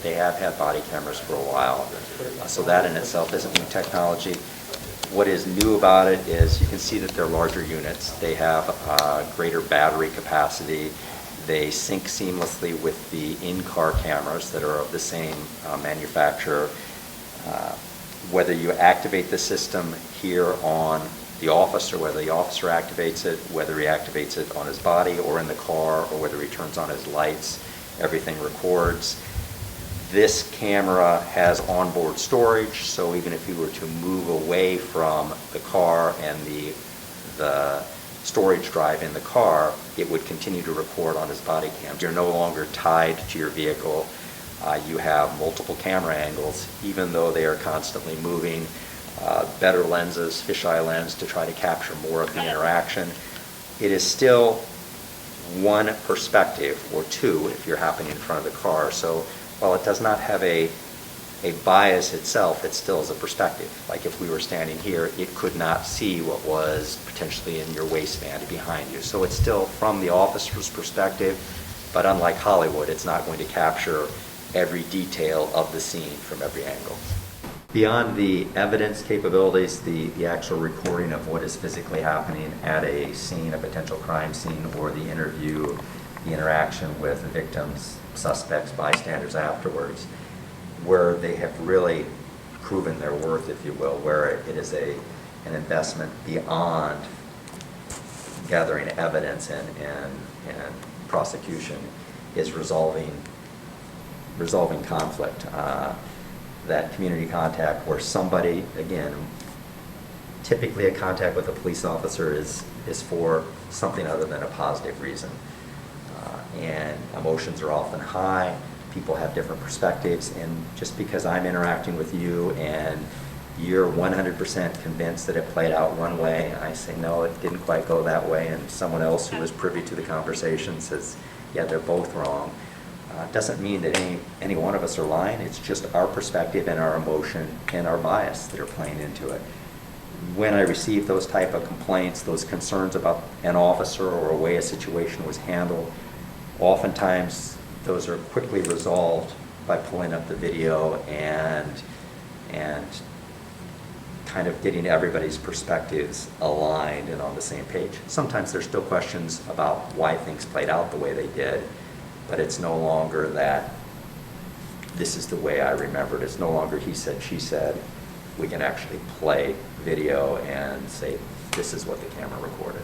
They have had body cameras for a while, so that in itself isn't new technology. What is new about it is you can see that they're larger units. They have greater battery capacity. They sync seamlessly with the in-car cameras that are of the same manufacturer. Whether you activate the system here on the officer, whether the officer activates it, whether he activates it on his body or in the car, or whether he turns on his lights, everything records. This camera has onboard storage, so even if you were to move away from the car and the storage drive in the car, it would continue to record on his body cam. You're no longer tied to your vehicle. You have multiple camera angles, even though they are constantly moving. Better lenses, fisheye lens, to try to capture more of the interaction. It is still one perspective, or two if you're happening in front of the car. So while it does not have a bias itself, it still is a perspective. Like if we were standing here, it could not see what was potentially in your waistband behind you. So it's still from the officer's perspective, but unlike Hollywood, it's not going to capture every detail of the scene from every angle. Beyond the evidence capabilities, the actual recording of what is physically happening at a scene, a potential crime scene, or the interview, the interaction with the victims, suspects, bystanders afterwards, where they have really proven their worth, if you will, where it is an investment beyond gathering evidence and prosecution, is resolving conflict. That community contact where somebody, again, typically a contact with a police officer is for something other than a positive reason. And emotions are often high, people have different perspectives, and just because I'm interacting with you and you're 100% convinced that it played out one way, and I say, no, it didn't quite go that way, and someone else who was privy to the conversation says, yeah, they're both wrong. Doesn't mean that any one of us are lying. It's just our perspective and our emotion and our bias that are playing into it. When I receive those type of complaints, those concerns about an officer or a way a situation was handled, oftentimes those are quickly resolved by pulling up the video and kind of getting everybody's perspectives aligned and on the same page. Sometimes there's still questions about why things played out the way they did, but it's no longer that this is the way I remembered. It's no longer he said, she said. We can actually play video and say, this is what the camera recorded.